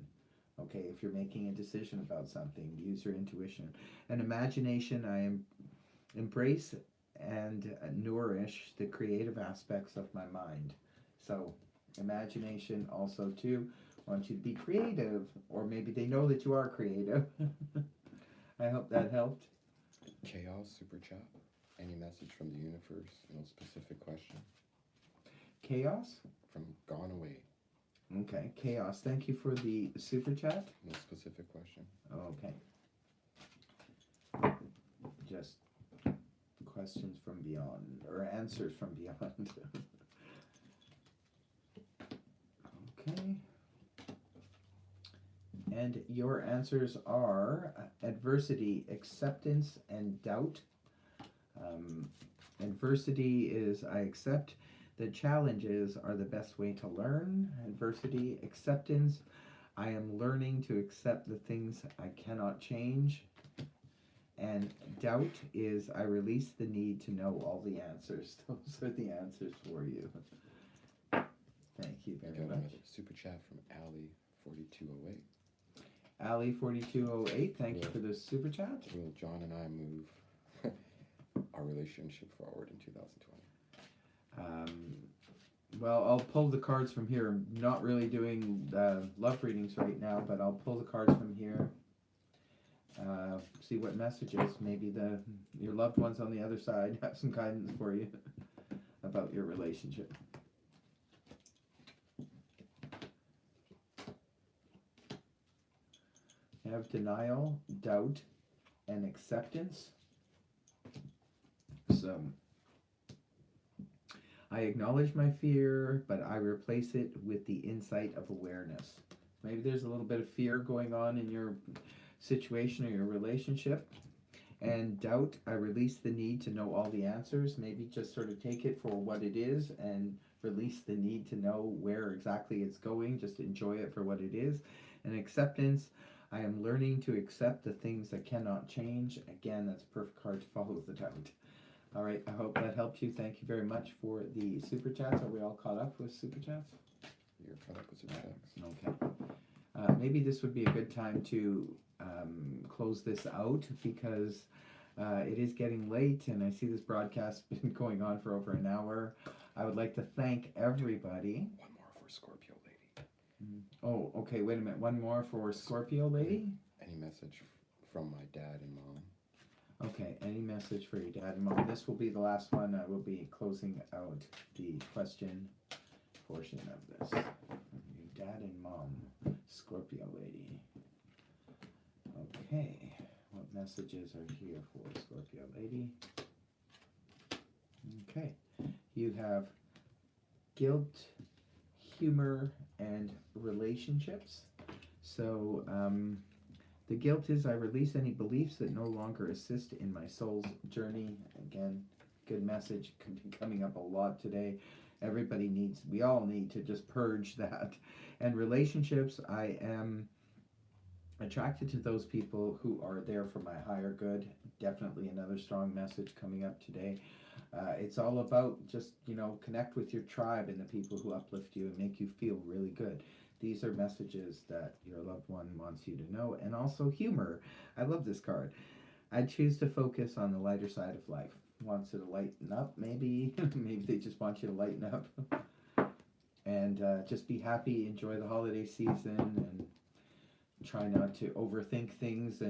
Okay, if you're making a decision about something, use your intuition. And imagination, embrace and nourish the creative aspects of my mind. So, imagination also too want you to be creative, or maybe they know that you are creative. I hope that helped. Chaos super chat. Any message from the universe? No specific question. Chaos? From Gone Away. Okay, Chaos. Thank you for the super chat. No specific question. Okay. Just questions from beyond, or answers from beyond. Okay. And your answers are adversity, acceptance, and doubt. Adversity is I accept that challenges are the best way to learn. Adversity, acceptance, I am learning to accept the things I cannot change. And doubt is I release the need to know all the answers. Those are the answers for you. Thank you We very got much. another super chat from Ali4208. Ali4208, thank you for the super chat. Will John and I move our relationship forward in 2020? Well, I'll pull the cards from here. I'm not really doing love readings right now, but I'll pull the cards from here. See what messages. Maybe your loved ones on the other side have some guidance for you about your relationship. I have denial, doubt, and acceptance. So I acknowledge my fear, but I replace it with the insight of awareness. Maybe there's a little bit of fear going on in your situation or your relationship. And doubt, I release the need to know all the answers. Maybe just sort of take it for what it is and release the need to know where exactly it's going. Just enjoy it for what it is. And acceptance, I am learning to accept the things that cannot change. Again, that's a perfect card to follow the doubt. All right, I hope that helped you. Thank you very much for the super chats. Are we all caught up with super chats? You're caught up with super chats. Okay. Maybe this would be a good time to close this out because it is getting late and I see this broadcast has been going on for over an hour. I would like to thank everybody. One more for Scorpio Lady. Oh, okay, wait a minute. One more for Scorpio Lady? Any message from my dad and mom? Okay, any message for your dad and mom? This will be the last one. I will be closing out the question portion of this. Your dad and mom, Scorpio Lady. Okay, what messages are here for Scorpio Lady? Okay, you have guilt, humor, and relationships. So, the guilt is I release any beliefs that no longer assist in my soul's journey. Again, good message coming up a lot today. We all need to just purge that. And relationships, I am attracted to those people who are there for my higher good. Definitely another strong message coming up today. It's all about just, connect with your tribe and the people who uplift you and make you feel really good. These are messages that your loved one wants you to know. And also humor. I love this card. I choose to focus on the lighter side of life. Wants you to lighten up, maybe. Maybe they just want you to lighten up. And just be happy, enjoy the holiday season, and try not to overthink things.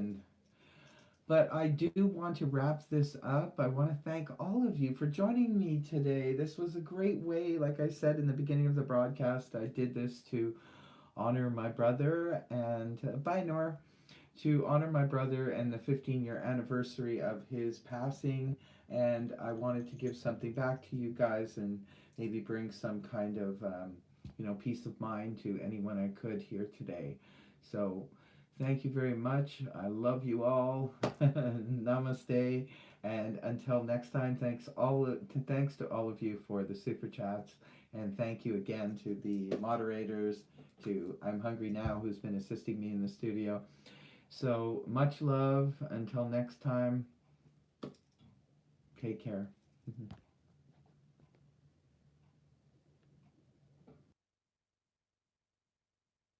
But I do want to wrap this up. I want to thank all of you for joining me today. This was a great way, like I said in the beginning of the broadcast, I did this to honor my brother and bye, Nora, to honor my brother and the 15-year anniversary of his passing. And I wanted to give something back to you guys and maybe bring some kind of peace of mind to anyone I could here today. So thank you very much. I love you all. Namaste. And until next time, thanks to all of you for the super chats, and thank you again to the moderators, to I'm Hungry Now, who's been assisting me in the studio. So much love. Until next time, take care.